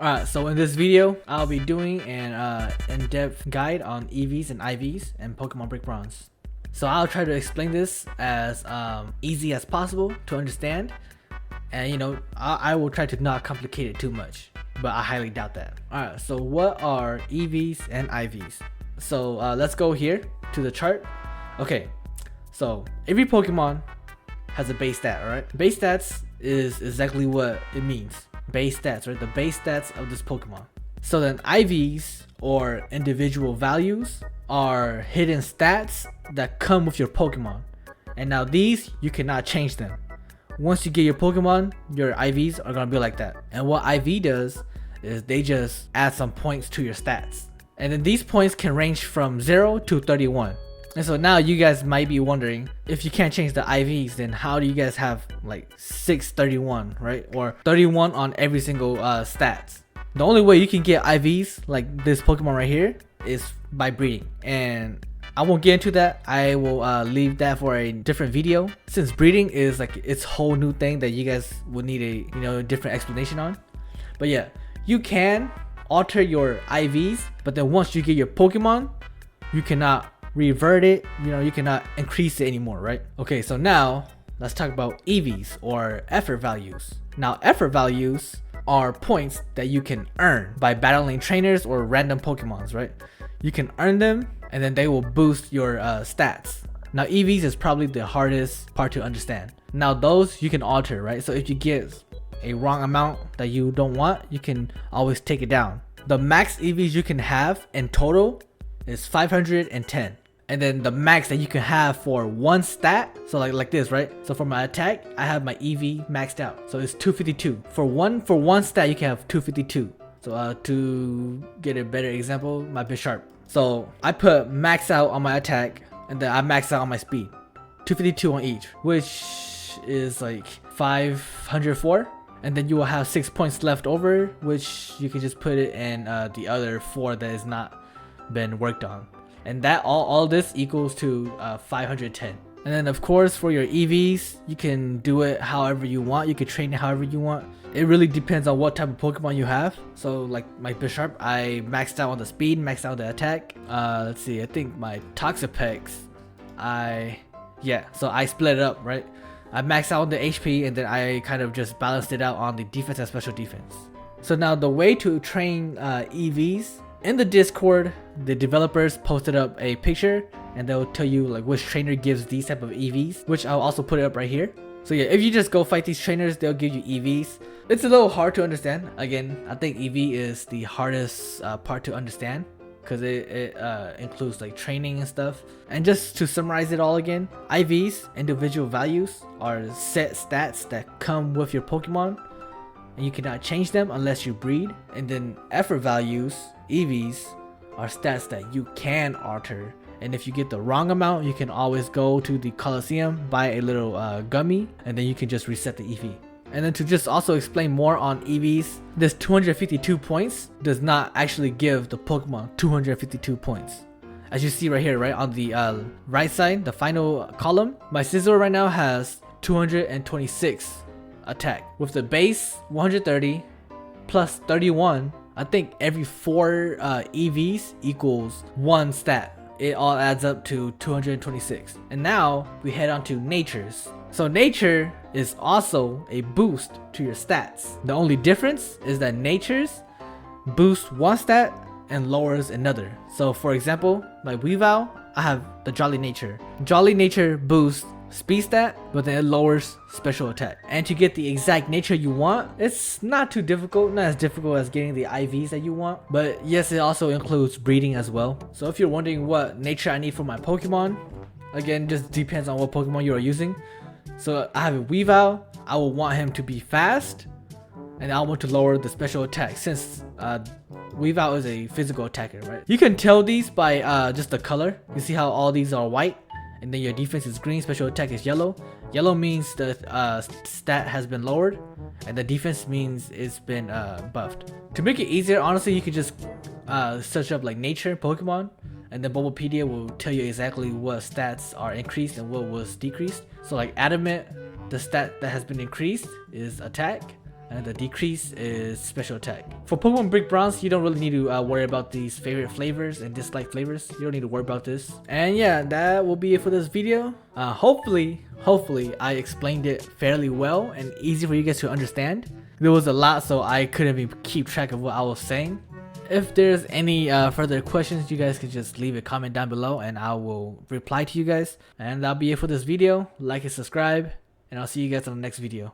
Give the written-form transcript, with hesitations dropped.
Alright, so in this video, I'll be doing an in-depth guide on EVs and IVs and Pokemon Brick Bronze. So I'll try to explain this as easy as possible to understand, and I will try to not complicate it too much, but I highly doubt that. Alright, so what are EVs and IVs? So let's go here to the chart. Okay, so every Pokemon has a base stat, alright? Base stats is exactly what it means. Base stats, right? The base stats of this Pokemon. So then IVs, or individual values, are hidden stats that come with your Pokemon. And now these, you cannot change them. Once you get your Pokemon, your IVs are gonna be like that. And what IV does is they just add some points to your stats. And then these points can range from 0 to 31. And so now you guys might be wondering, if you can't change the IVs, then how do you guys have like 631, right? Or 31 on every single stats. The only way you can get IVs like this Pokemon right here is by breeding. And I won't get into that. I will leave that for a different video, since breeding is like its whole new thing that you guys would need a different explanation on. But yeah, you can alter your IVs, but then once you get your Pokemon, you cannot revert it, you cannot increase it anymore, right? Okay, so now let's talk about EVs, or effort values. Now effort values are points that you can earn by battling trainers or random Pokemons, right? You can earn them and then they will boost your stats. Now EVs is probably the hardest part to understand. Now those you can alter, right? So if you get a wrong amount that you don't want, you can always take it down. The max EVs you can have in total is 510. And then the max that you can have for one stat, so like this, right? So for my attack, I have my EV maxed out, so it's 252. For one stat, you can have 252. So to get a better example, my Bisharp. So I put max out on my attack, and then I max out on my speed, 252 on each, which is like 504. And then you will have 6 points left over, which you can just put it in the other 4 that is not been worked on. And that all this equals to 510. And then of course for your EVs, you can do it however you want. You can train it however you want. It really depends on what type of Pokemon you have. So like my Bisharp, I maxed out on the speed, maxed out the attack. Let's see, I think my Toxapex, so I split it up, right? I maxed out on the HP, and then I kind of just balanced it out on the defense and special defense. So now the way to train EVs, in the Discord, the developers posted up a picture and they'll tell you like which trainer gives these type of EVs, which I'll also put it up right here. So yeah, if you just go fight these trainers, they'll give you EVs. It's a little hard to understand. Again, I think EV is the hardest part to understand, because it includes like training and stuff. And just to summarize it all again, IVs, individual values, are set stats that come with your Pokemon, and you cannot change them unless you breed. And then effort values, EVs, are stats that you can alter, and if you get the wrong amount, you can always go to the Coliseum, buy a little gummy, and then you can just reset the EV. And then to just also explain more on EVs, this 252 points does not actually give the Pokemon 252 points. As you see right here, right on the right side, the final column, my Scizor right now has 226 attack with the base 130 plus 31. I think every 4 EVs equals 1 stat. It all adds up to 226. And now we head on to natures. So nature is also a boost to your stats. The only difference is that natures boost one stat and lowers another. So for example, my Weavile, I have the Jolly Nature. Jolly Nature boosts speed stat, but then it lowers special attack. And to get the exact nature you want, it's not too difficult, not as difficult as getting the IVs that you want, but yes, it also includes breeding as well. So if you're wondering what nature I need for my Pokemon, again, just depends on what Pokemon you are using. So I have a Weavile, I will want him to be fast, and I want to lower the special attack, since Weavile is a physical attacker, right? You can tell these by just the color. You see how all these are white? And then your defense is green, special attack is yellow. Yellow means the stat has been lowered, and the defense means it's been buffed. To make it easier, honestly, you could just search up like nature Pokemon, and then Bulbapedia will tell you exactly what stats are increased and what was decreased. So like Adamant, the stat that has been increased is attack. and the decrease is special attack. For Pokemon Brick Bronze, you don't really need to worry about these favorite flavors and dislike flavors. You don't need to worry about this. And yeah, that will be it for this video. Hopefully I explained it fairly well and easy for you guys to understand. There was a lot, so I couldn't even keep track of what I was saying. If there's any further questions, you guys can just leave a comment down below and I will reply to you guys. And that'll be it for this video. Like and subscribe, and I'll see you guys on the next video.